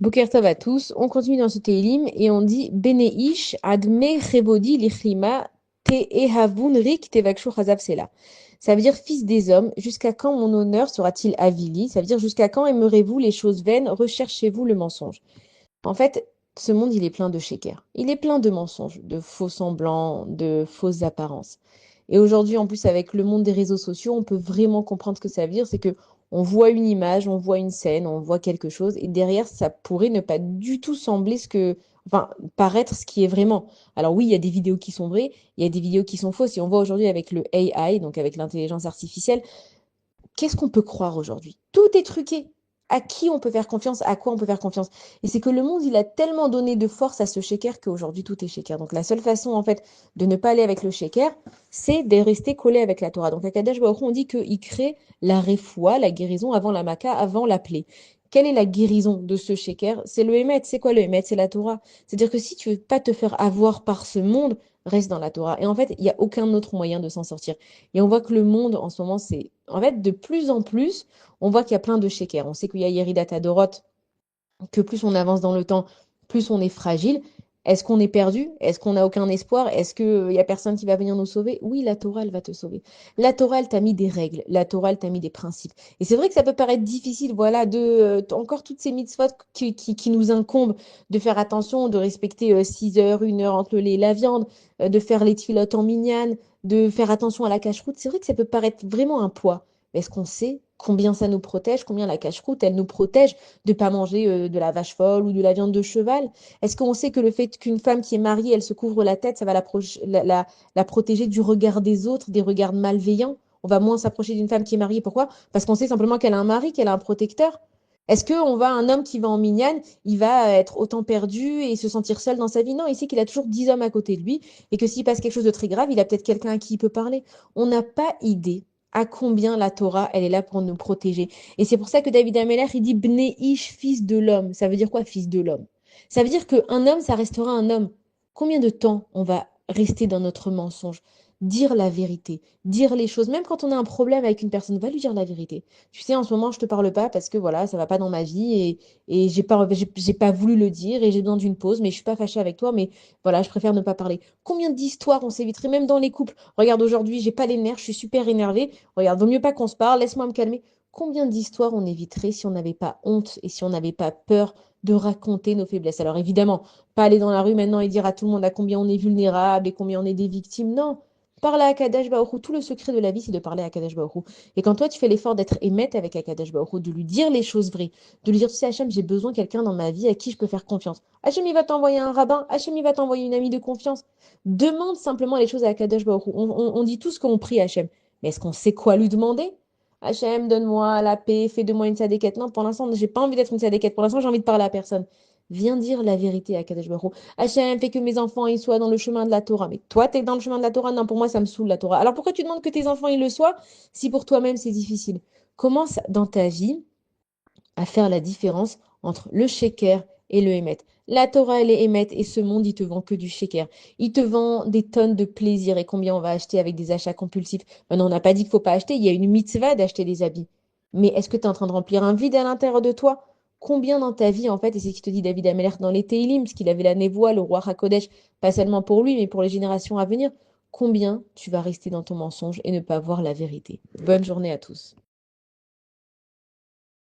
Boker Tov à tous. On continue dans ce Teilim et on dit Beneish adme chevodi lichlima te ehavun rik tevakshu chazav sela. Ça veut dire fils des hommes, jusqu'à quand mon honneur sera-t-il avili? Ça veut dire jusqu'à quand aimerez-vous les choses vaines, recherchez-vous le mensonge. En fait, ce monde, il est plein de shakers. Il est plein de mensonges, de faux semblants, de fausses apparences. Et aujourd'hui, en plus, avec le monde des réseaux sociaux, on peut vraiment comprendre ce que ça veut dire. C'est que on voit une image, on voit une scène, on voit quelque chose, et derrière, ça pourrait ne pas du tout sembler enfin, paraître ce qui est vraiment. Alors oui, il y a des vidéos qui sont vraies, il y a des vidéos qui sont fausses. Et on voit aujourd'hui avec le AI, donc avec l'intelligence artificielle, qu'est-ce qu'on peut croire aujourd'hui? Tout est truqué. À qui on peut faire confiance? À quoi on peut faire confiance? Et c'est que le monde, il a tellement donné de force à ce shaker qu'aujourd'hui, tout est shaker. Donc, la seule façon, en fait, de ne pas aller avec le shaker, c'est de rester collé avec la Torah. Donc, à Kadesh Baruch Hu, on dit qu'il crée la refoua, la guérison, avant la maca, avant la plaie. Quelle est la guérison de ce shaker? C'est le Hémet. C'est quoi le Hémet? C'est la Torah. C'est-à-dire que si tu veux pas te faire avoir par ce monde, reste dans la Torah. Et en fait, il n'y a aucun autre moyen de s'en sortir. Et on voit que le monde, en ce moment, c'est... En fait, de plus en plus, on voit qu'il y a plein de shakers. On sait qu'il y a Yeridat Adorot, que plus on avance dans le temps, plus on est fragile. Est-ce qu'on est perdu? Est-ce qu'on n'a aucun espoir? Est-ce qu'il y a personne qui va venir nous sauver? Oui, la Torah, elle va te sauver. La Torah, elle t'a mis des règles. La Torah, elle t'a mis des principes. Et c'est vrai que ça peut paraître difficile, voilà, encore toutes ces mitzvot qui nous incombent, de faire attention, de respecter 6 heures, 1 heure entre le lait et la viande, de faire les tfilotes en minyan, de faire attention à la cache-route. C'est vrai que ça peut paraître vraiment un poids. Mais est-ce qu'on sait combien ça nous protège, combien la cache-route, elle nous protège de pas manger de la vache folle ou de la viande de cheval? Est-ce qu'on sait que le fait qu'une femme qui est mariée, elle se couvre la tête, ça va la protéger du regard des autres, des regards malveillants? On va moins s'approcher d'une femme qui est mariée. Pourquoi? Parce qu'on sait simplement qu'elle a un mari, qu'elle a un protecteur. Est-ce un homme qui va en mignane, il va être autant perdu et se sentir seul dans sa vie? Non, il sait qu'il a toujours 10 hommes à côté de lui et que s'il passe quelque chose de très grave, il a peut-être quelqu'un à qui il peut parler. On n'a pas idée à combien la Torah, elle est là pour nous protéger. Et c'est pour ça que David Ameller, il dit Bnei Ish, fils de l'homme. Ça veut dire quoi, fils de l'homme? Ça veut dire qu'un homme, ça restera un homme. Combien de temps on va rester dans notre mensonge? Dire la vérité, dire les choses. Même quand on a un problème avec une personne, va lui dire la vérité. Tu sais, en ce moment, je te parle pas parce que voilà, ça va pas dans ma vie et j'ai pas voulu le dire et j'ai besoin d'une pause, mais je suis pas fâchée avec toi, mais voilà, je préfère ne pas parler. Combien d'histoires on s'éviterait, même dans les couples? Regarde, aujourd'hui, j'ai pas les nerfs, je suis super énervée. Regarde, vaut mieux pas qu'on se parle, laisse-moi me calmer. Combien d'histoires on éviterait si on n'avait pas honte et si on n'avait pas peur de raconter nos faiblesses? Alors évidemment, pas aller dans la rue maintenant et dire à tout le monde à combien on est vulnérable et combien on est des victimes. Non, parler à Kadesh Baruch Hu. Tout le secret de la vie, c'est de parler à Kadesh Baruch Hu. Et quand toi, tu fais l'effort d'être émette avec Akadosh Baruch Hu, de lui dire les choses vraies, de lui dire, tu sais, Hachem, j'ai besoin de quelqu'un dans ma vie à qui je peux faire confiance. Hachem, il va t'envoyer un rabbin. Hachem, il va t'envoyer une amie de confiance. Demande simplement les choses à Akadosh Baruch Hu. On dit tout ce qu'on prie à Hachem. Mais est-ce qu'on sait quoi lui demander? Hachem, donne-moi la paix, fais de moi une sadéquette. Non, pour l'instant, j'ai pas envie d'être une sadéquette. Pour l'instant, j'ai envie de parler à personne. Viens dire la vérité à Kadesh Baruch Hu. Hachem, fait que mes enfants ils soient dans le chemin de la Torah. Mais toi, tu es dans le chemin de la Torah? Non, pour moi, ça me saoule la Torah. Alors pourquoi tu demandes que tes enfants ils le soient si pour toi-même c'est difficile? Commence dans ta vie à faire la différence entre le sheker et le émet. La Torah, elle est émet et ce monde, il te vend que du sheker. Il te vend des tonnes de plaisir et combien on va acheter avec des achats compulsifs. Maintenant, on n'a pas dit qu'il faut pas acheter, il y a une mitzvah d'acheter des habits. Mais est-ce que tu es en train de remplir un vide à l'intérieur de toi? Combien dans ta vie, en fait, et c'est ce que te dit David Ameller dans les Teilim, parce qu'il avait la névoie, le roi Hakodesh, pas seulement pour lui, mais pour les générations à venir, combien tu vas rester dans ton mensonge et ne pas voir la vérité? Bonne journée à tous.